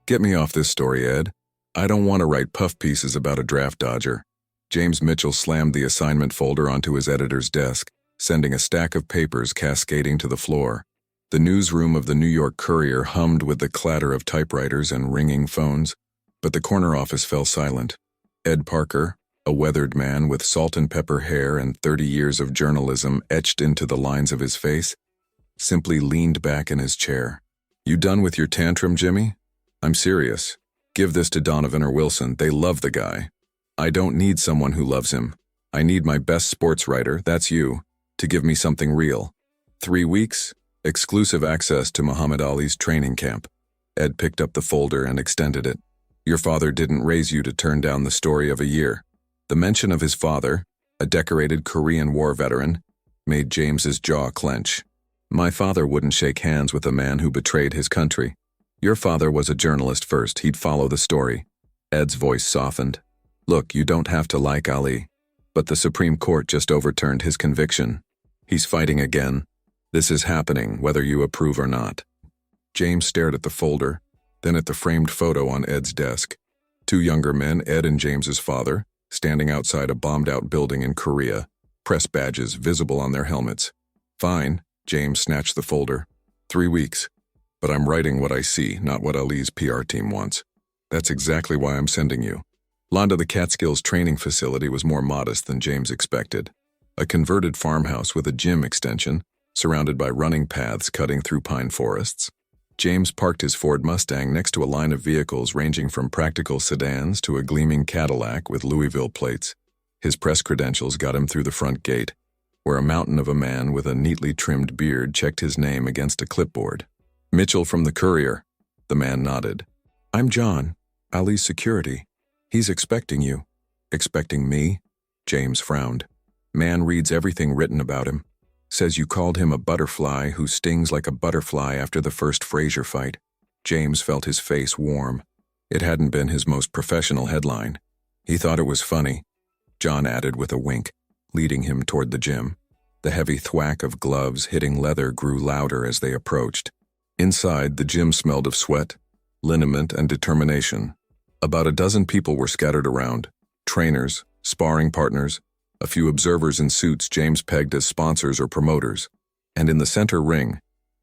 Get me off this story, Ed. I don't want to write puff pieces about a draft dodger. James Mitchell slammed the assignment folder onto his editor's desk, sending a stack of papers cascading to the floor. The newsroom of the New York Courier hummed with the clatter of typewriters and ringing phones, but the corner office fell silent. Ed Parker, a weathered man with salt and pepper hair and 30 years of journalism etched into the lines of his face, simply leaned back in his chair. You done with your tantrum, Jimmy? I'm serious. Give this to Donovan or Wilson. They love the guy. I don't need someone who loves him. I need my best sports writer, that's you, to give me something real. 3 weeks, exclusive access to Muhammad Ali's training camp. Ed picked up the folder and extended it. Your father didn't raise you to turn down the story of a year. The mention of his father, a decorated Korean War veteran, made James's jaw clench. My father wouldn't shake hands with a man who betrayed his country. Your father was a journalist first. He'd follow the story. Ed's voice softened. Look, you don't have to like Ali, but the Supreme Court just overturned his conviction. He's fighting again. This is happening, whether you approve or not. James stared at the folder, then at the framed photo on Ed's desk. 2 younger men, Ed and James's father, standing outside a bombed-out building in Korea, press badges visible on their helmets. Fine, James snatched the folder. 3 weeks. But I'm writing what I see, not what Ali's PR team wants. That's exactly why I'm sending you. Londa the Catskills training facility was more modest than James expected. A converted farmhouse with a gym extension, surrounded by running paths cutting through pine forests. James parked his Ford Mustang next to a line of vehicles ranging from practical sedans to a gleaming Cadillac with Louisville plates. His press credentials got him through the front gate, where a mountain of a man with a neatly trimmed beard checked his name against a clipboard. Mitchell from the Courier. The man nodded. I'm John, Ali's security. He's expecting you. Expecting me? James frowned. Man reads everything written about him. Says you called him a butterfly who stings like a butterfly after the first Frazier fight. James felt his face warm. It hadn't been his most professional headline. He thought it was funny. John added with a wink, leading him toward the gym. The heavy thwack of gloves hitting leather grew louder as they approached. Inside, the gym smelled of sweat, liniment, and determination. About a dozen people were scattered around. Trainers, sparring partners, a few observers in suits James pegged as sponsors or promoters. And in the center ring,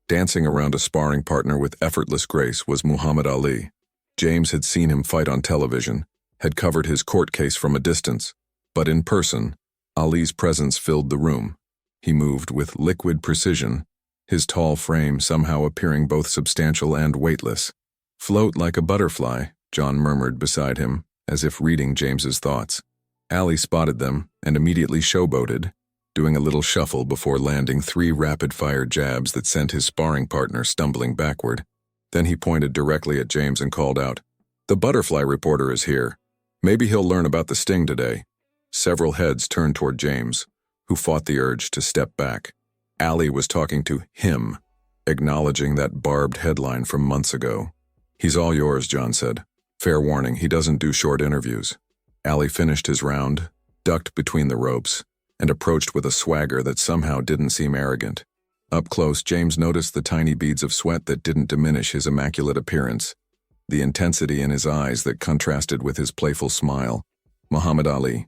dancing around a sparring partner with effortless grace, was Muhammad Ali. James had seen him fight on television, had covered his court case from a distance. But in person, Ali's presence filled the room. He moved with liquid precision, his tall frame somehow appearing both substantial and weightless. Float like a butterfly, John murmured beside him, as if reading James's thoughts. Ali spotted them and immediately showboated, doing a little shuffle before landing 3 rapid-fire jabs that sent his sparring partner stumbling backward. Then he pointed directly at James and called out, "The butterfly reporter is here. Maybe he'll learn about the sting today." Several heads turned toward James, who fought the urge to step back. Ali was talking to him, acknowledging that barbed headline from months ago. "He's all yours," John said. "Fair warning, he doesn't do short interviews." Ali finished his round, ducked between the ropes, and approached with a swagger that somehow didn't seem arrogant. Up close, James noticed the tiny beads of sweat that didn't diminish his immaculate appearance, the intensity in his eyes that contrasted with his playful smile. Muhammad Ali.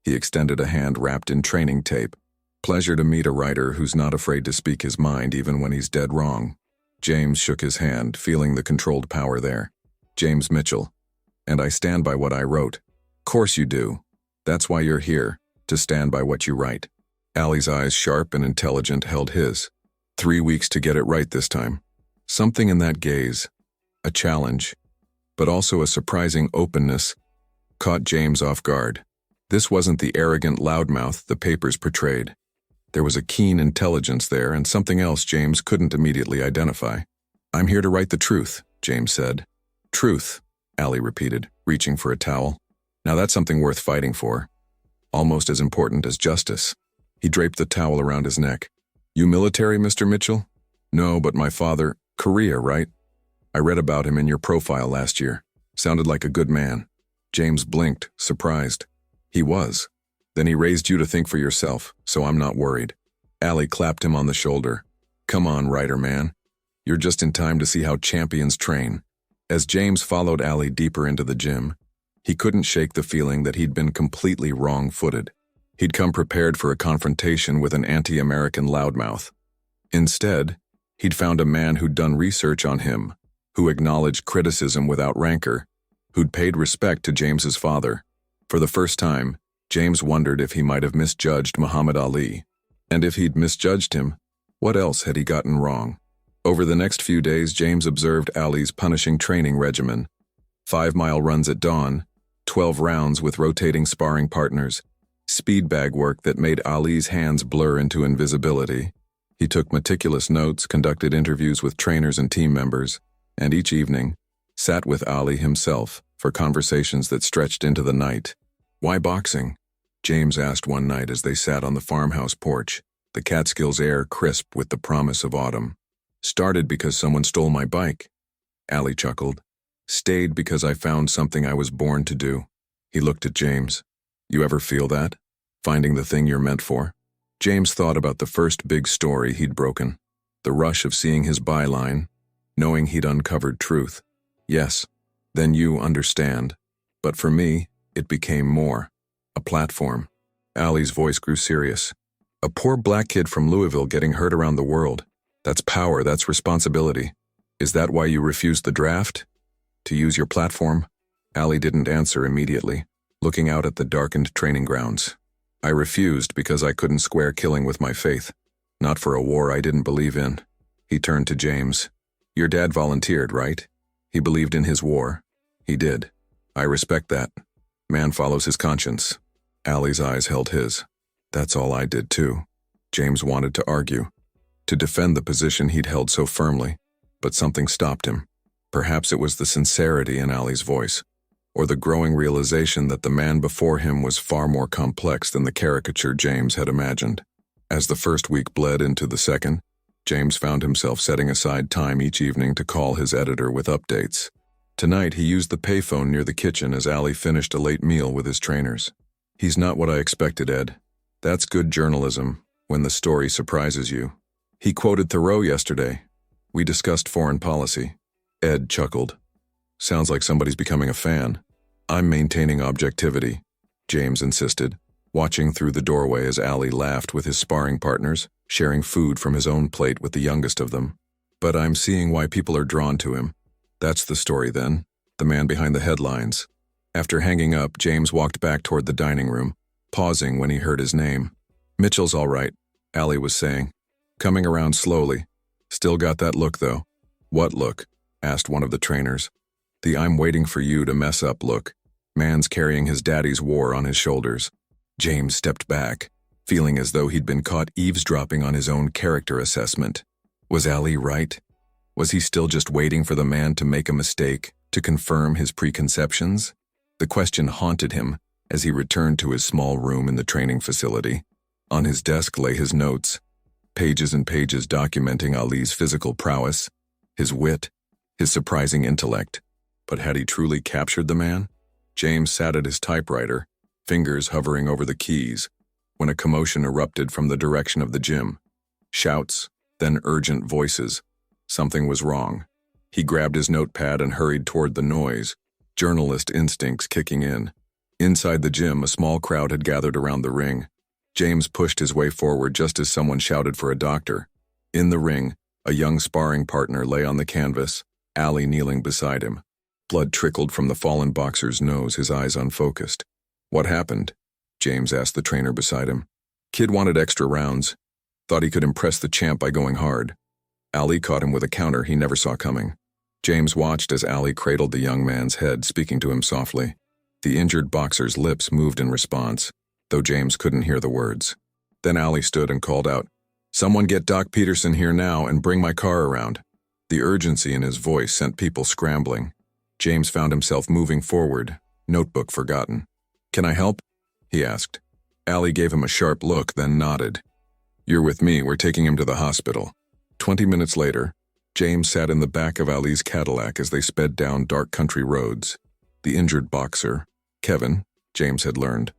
He extended a hand wrapped in training tape. "Pleasure to meet a writer who's not afraid to speak his mind even when he's dead wrong." James shook his hand, feeling the controlled power there. "James Mitchell. And I stand by what I wrote." "Course you do. That's why you're here, to stand by what you write." Ali's eyes, sharp and intelligent, held his. 3 weeks to get it right this time. Something in that gaze, a challenge, but also a surprising openness, caught James off guard. This wasn't the arrogant loudmouth the papers portrayed. There was a keen intelligence there and something else James couldn't immediately identify. "I'm here to write the truth," James said. "Truth," Ali repeated, reaching for a towel. "Now that's something worth fighting for. Almost as important as justice." He draped the towel around his neck. "You military, Mr. Mitchell?" "No, but my father—" "Korea, right? I read about him in your profile last year. Sounded like a good man." James blinked, surprised. "He was. Then he raised you to think for yourself, so I'm not worried." Ali clapped him on the shoulder. "Come on, writer man. You're just in time to see how champions train. As James followed Ali deeper into the gym, he couldn't shake the feeling that he'd been completely wrong-footed. He'd come prepared for a confrontation with an anti-American loudmouth. Instead, he'd found a man who'd done research on him, who acknowledged criticism without rancor, who'd paid respect to James's father. For the first time, James wondered if he might have misjudged Muhammad Ali. And if he'd misjudged him, what else had he gotten wrong? Over the next few days, James observed Ali's punishing training regimen. 5-mile runs at dawn, 12 rounds with rotating sparring partners, speed bag work that made Ali's hands blur into invisibility. He took meticulous notes, conducted interviews with trainers and team members, and each evening, sat with Ali himself for conversations that stretched into the night. "Why boxing?" James asked one night as they sat on the farmhouse porch, the Catskills air crisp with the promise of autumn. "Started because someone stole my bike." Ali chuckled. "Stayed because I found something I was born to do." He looked at James. "You ever feel that? Finding the thing you're meant for?" James thought about the first big story he'd broken. The rush of seeing his byline, knowing he'd uncovered truth. "Yes, then you understand. But for me, it became more. A platform." Ali's voice grew serious. "A poor black kid from Louisville getting heard around the world. That's power, that's responsibility. Is that why you refused the draft? To use your platform?" Ali didn't answer immediately, looking out at the darkened training grounds. "I refused because I couldn't square killing with my faith. Not for a war I didn't believe in." He turned to James. "Your dad volunteered, right? He believed in his war." "He did. I respect that. Man follows his conscience." Ali's eyes held his. "That's all I did too." James wanted to argue, to defend the position he'd held so firmly, but something stopped him. Perhaps it was the sincerity in Ali's voice, or the growing realization that the man before him was far more complex than the caricature James had imagined. As the first week bled into the second, James found himself setting aside time each evening to call his editor with updates. Tonight he used the payphone near the kitchen as Ali finished a late meal with his trainers. "He's not what I expected, Ed. That's good journalism, when the story surprises you. He quoted Thoreau yesterday. We discussed foreign policy." Ed chuckled. "Sounds like somebody's becoming a fan." "I'm maintaining objectivity," James insisted, watching through the doorway as Ali laughed with his sparring partners, sharing food from his own plate with the youngest of them. "But I'm seeing why people are drawn to him." "That's the story then, the man behind the headlines." After hanging up, James walked back toward the dining room, pausing when he heard his name. "Mitchell's all right," Ali was saying, coming around slowly. "Still got that look, though." "What look?" asked one of the trainers. "The I'm waiting for you to mess up look. Man's carrying his daddy's war on his shoulders." James stepped back, feeling as though he'd been caught eavesdropping on his own character assessment. Was Ali right? Was he still just waiting for the man to make a mistake, to confirm his preconceptions? The question haunted him as he returned to his small room in the training facility. On his desk lay his notes, pages and pages documenting Ali's physical prowess, his wit, his surprising intellect. But had he truly captured the man? James sat at his typewriter, fingers hovering over the keys, when a commotion erupted from the direction of the gym. Shouts, then urgent voices. Something was wrong. He grabbed his notepad and hurried toward the noise, journalist instincts kicking in. Inside the gym, a small crowd had gathered around the ring. James pushed his way forward just as someone shouted for a doctor. In the ring, a young sparring partner lay on the canvas, Ali kneeling beside him. Blood trickled from the fallen boxer's nose, his eyes unfocused. "What happened?" James asked the trainer beside him. "Kid wanted extra rounds. Thought he could impress the champ by going hard." Ali caught him with a counter he never saw coming. James watched as Ali cradled the young man's head, speaking to him softly. The injured boxer's lips moved in response, though James couldn't hear the words. Then Ali stood and called out, "Someone get Doc Peterson here now and bring my car around." The urgency in his voice sent people scrambling. James found himself moving forward, notebook forgotten. "Can I help?" he asked. Ali gave him a sharp look, then nodded. "You're with me, we're taking him to the hospital." 20 minutes later, James sat in the back of Ali's Cadillac as they sped down dark country roads. The injured boxer, Kevin, James had learned,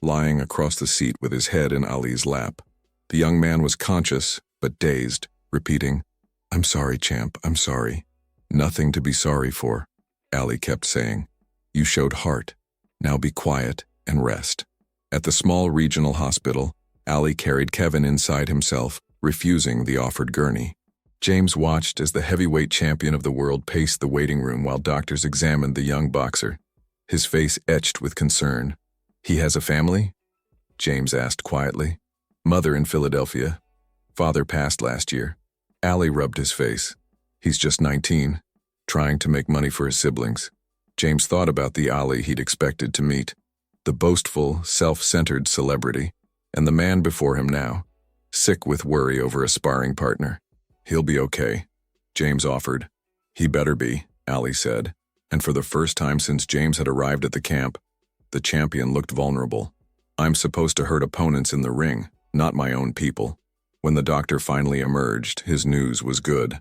lying across the seat with his head in Ali's lap. The young man was conscious, but dazed, repeating, "I'm sorry, champ, I'm sorry." "Nothing to be sorry for," Ali kept saying. You showed heart. Now be quiet and rest. At the small regional hospital, Ali carried Kevin inside himself, refusing the offered gurney. James watched as the heavyweight champion of the world paced the waiting room while doctors examined the young boxer, his face etched with concern. He has a family? James asked quietly. Mother in Philadelphia. Father passed last year. Ali rubbed his face. He's just 19, trying to make money for his siblings. James thought about the Ali he'd expected to meet, the boastful, self-centered celebrity, and the man before him now, sick with worry over a sparring partner. He'll be okay, James offered. He better be, Ali said, and for the first time since James had arrived at the camp, the champion looked vulnerable. I'm supposed to hurt opponents in the ring, not my own people. When the doctor finally emerged, his news was good.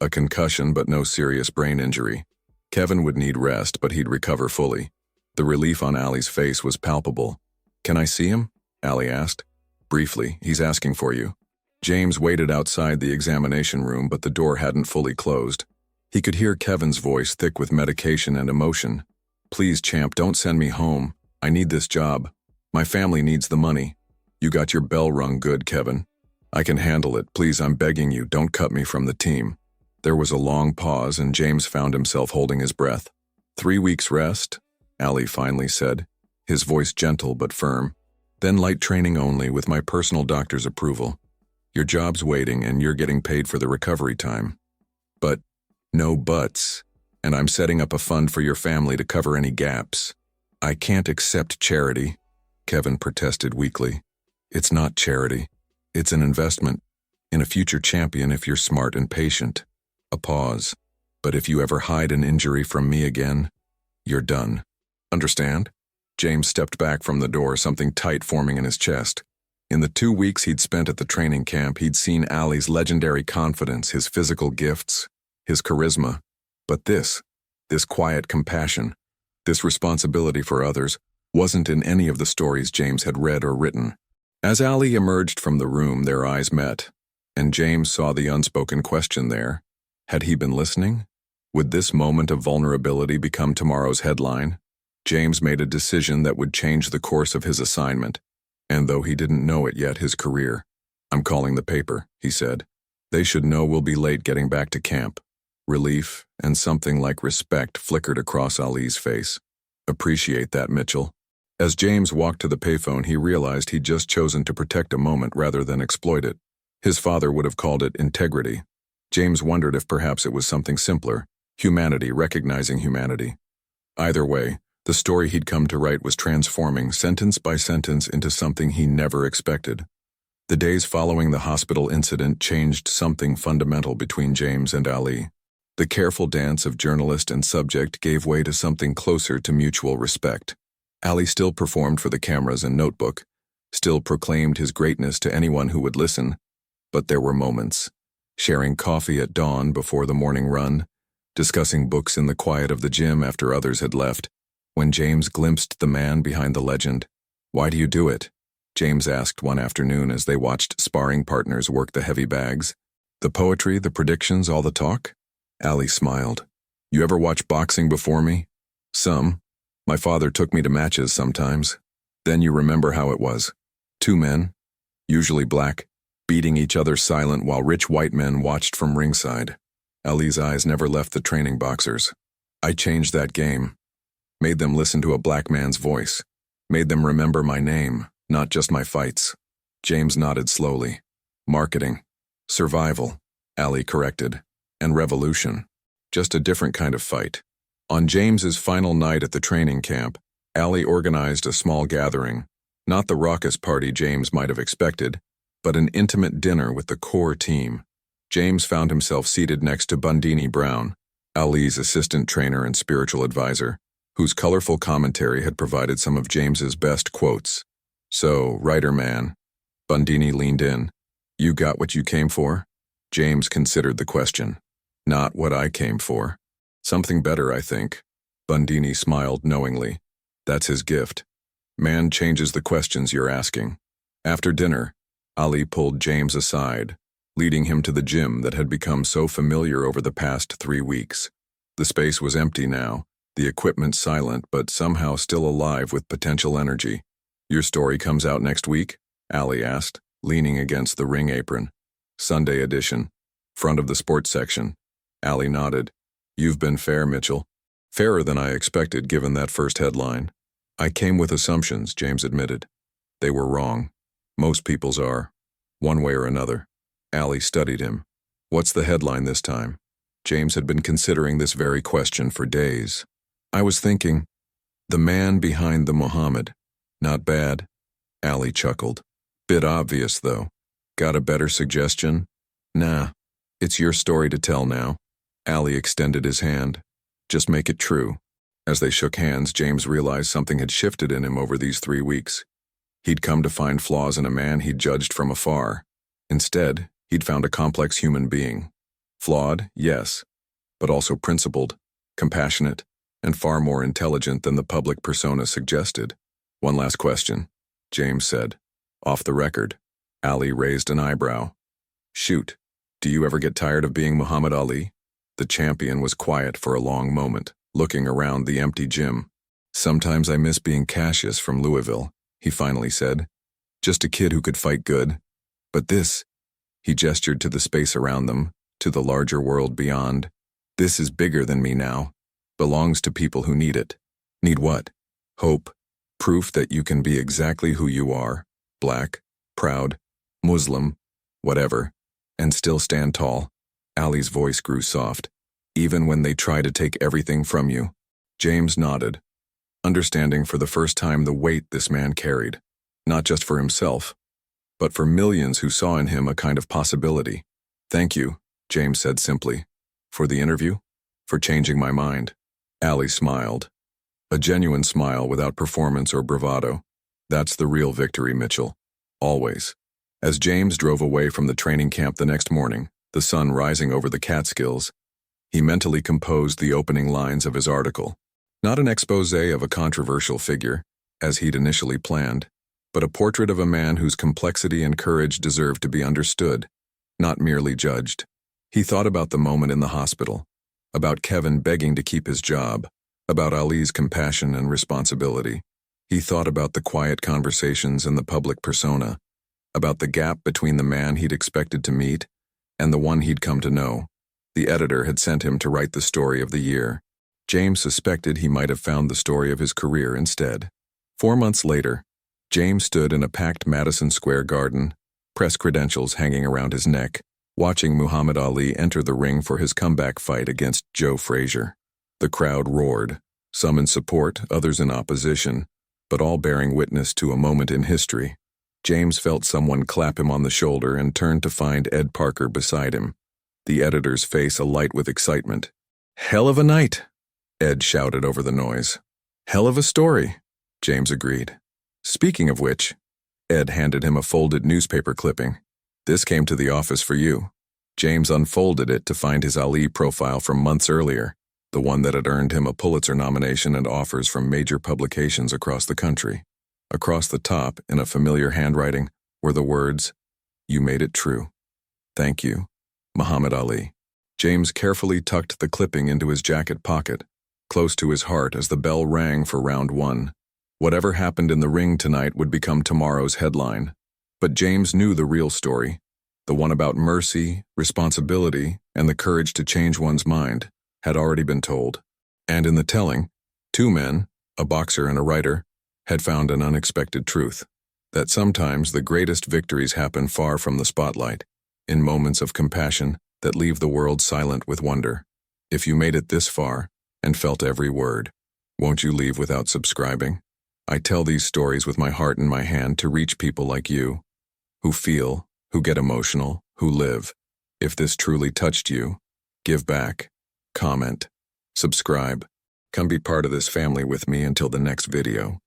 A concussion but no serious brain injury. Kevin would need rest, but he'd recover fully. The relief on Ali's face was palpable. Can I see him? Ali asked. Briefly, he's asking for you. James waited outside the examination room, but the door hadn't fully closed. He could hear Kevin's voice thick with medication and emotion. Please, champ, don't send me home. I need this job. My family needs the money. You got your bell rung good, Kevin. I can handle it. Please, I'm begging you, don't cut me from the team. There was a long pause, and James found himself holding his breath. 3 weeks rest, Ali finally said, his voice gentle but firm. Then light training only with my personal doctor's approval. Your job's waiting and you're getting paid for the recovery time. But, no buts, and I'm setting up a fund for your family to cover any gaps. I can't accept charity, Kevin protested weakly. It's not charity. It's an investment in a future champion if you're smart and patient. A pause. But if you ever hide an injury from me again, you're done. Understand? James stepped back from the door, something tight forming in his chest. In the 2 weeks he'd spent at the training camp, he'd seen Ali's legendary confidence, his physical gifts, his charisma. But this quiet compassion, this responsibility for others, wasn't in any of the stories James had read or written. As Ali emerged from the room, their eyes met, and James saw the unspoken question there. Had he been listening? Would this moment of vulnerability become tomorrow's headline? James made a decision that would change the course of his assignment, and though he didn't know it yet, his career. I'm calling the paper, he said. They should know we'll be late getting back to camp. Relief and something like respect flickered across Ali's face. Appreciate that, Mitchell. As James walked to the payphone, he realized he'd just chosen to protect a moment rather than exploit it. His father would have called it integrity. James wondered if perhaps it was something simpler, humanity recognizing humanity. Either way, the story he'd come to write was transforming sentence by sentence into something he never expected. The days following the hospital incident changed something fundamental between James and Ali. The careful dance of journalist and subject gave way to something closer to mutual respect. Ali still performed for the cameras and notebook, still proclaimed his greatness to anyone who would listen, but there were moments. Sharing coffee at dawn before the morning run, discussing books in the quiet of the gym after others had left, when James glimpsed the man behind the legend. Why do you do it? James asked one afternoon as they watched sparring partners work the heavy bags. The poetry, the predictions, all the talk? Ali smiled. You ever watch boxing before me? Some. My father took me to matches sometimes. Then you remember how it was. 2 men, usually black, beating each other silent while rich white men watched from ringside. Ali's eyes never left the training boxers. I changed that game. Made them listen to a black man's voice. Made them remember my name, not just my fights. James nodded slowly. Marketing. Survival, Ali corrected. And revolution. Just a different kind of fight. On James's final night at the training camp, Ali organized a small gathering. Not the raucous party James might have expected, but an intimate dinner with the core team. James found himself seated next to Bundini Brown, Ali's assistant trainer and spiritual advisor, whose colorful commentary had provided some of James's best quotes. So, writer man, Bundini leaned in. You got what you came for? James considered the question. Not what I came for. Something better, I think. Bundini smiled knowingly. That's his gift. Man changes the questions you're asking. After dinner, Ali pulled James aside, leading him to the gym that had become so familiar over the past 3 weeks. The space was empty now, the equipment silent but somehow still alive with potential energy. "Your story comes out next week?" Allie asked, leaning against the ring apron. "Sunday edition. Front of the sports section." Allie nodded. "You've been fair, Mitchell." "Fairer than I expected given that first headline." "I came with assumptions," James admitted. "They were wrong. Most people's are. One way or another." Allie studied him. "What's the headline this time?" James had been considering this very question for days. "I was thinking, 'The Man Behind the Muhammad.' Not bad." Allie chuckled. "Bit obvious, though. Got a better suggestion?" "Nah. It's your story to tell now." Allie extended his hand. "Just make it true." As they shook hands, James realized something had shifted in him over these 3 weeks. He'd come to find flaws in a man he'd judged from afar. Instead, he'd found a complex human being. Flawed, yes, but also principled, compassionate, and far more intelligent than the public persona suggested. "One last question," James said. "Off the record." Allie raised an eyebrow. "Shoot. Do you ever get tired of being Muhammad Ali?" The champion was quiet for a long moment, looking around the empty gym. "Sometimes I miss being Cassius from Louisville," he finally said. "Just a kid who could fight good. But this," he gestured to the space around them, to the larger world beyond. "This is bigger than me now. Belongs to people who need it." "Need what?" "Hope. Proof that you can be exactly who you are. Black, proud, Muslim, whatever. And still stand tall." Allie's voice grew soft. "Even when they try to take everything from you." James nodded, understanding for the first time the weight this man carried, not just for himself, but for millions who saw in him a kind of possibility. "Thank you," James said simply. "For the interview? For changing my mind." Allie smiled. A genuine smile without performance or bravado. "That's the real victory, Mitchell. Always." As James drove away from the training camp the next morning, the sun rising over the Catskills, he mentally composed the opening lines of his article. Not an expose of a controversial figure, as he'd initially planned, but a portrait of a man whose complexity and courage deserved to be understood, not merely judged. He thought about the moment in the hospital, about Kevin begging to keep his job, about Ali's compassion and responsibility. He thought about the quiet conversations in the public persona, about the gap between the man he'd expected to meet and the one he'd come to know. The editor had sent him to write the story of the year. James suspected he might have found the story of his career instead. 4 months later, James stood in a packed Madison Square Garden, press credentials hanging around his neck, watching Muhammad Ali enter the ring for his comeback fight against Joe Frazier. The crowd roared, some in support, others in opposition, but all bearing witness to a moment in history. James felt someone clap him on the shoulder and turned to find Ed Parker beside him, the editor's face alight with excitement. "Hell of a night," Ed shouted over the noise. "Hell of a story," James agreed. "Speaking of which," Ed handed him a folded newspaper clipping. "This came to the office for you." James unfolded it to find his Ali profile from months earlier, the one that had earned him a Pulitzer nomination and offers from major publications across the country. Across the top, in a familiar handwriting, were the words, "You made it true. Thank you, Muhammad Ali." James carefully tucked the clipping into his jacket pocket, close to his heart as the bell rang for round 1. Whatever happened in the ring tonight would become tomorrow's headline. But James knew the real story, the one about mercy, responsibility, and the courage to change one's mind, had already been told. And in the telling, 2 men, a boxer and a writer, had found an unexpected truth, that sometimes the greatest victories happen far from the spotlight, in moments of compassion that leave the world silent with wonder. If you made it this far, and felt every word, won't you leave without subscribing? I tell these stories with my heart in my hand to reach people like you, who feel, who get emotional, who live. If this truly touched you, give back, comment, subscribe. Come be part of this family with me until the next video.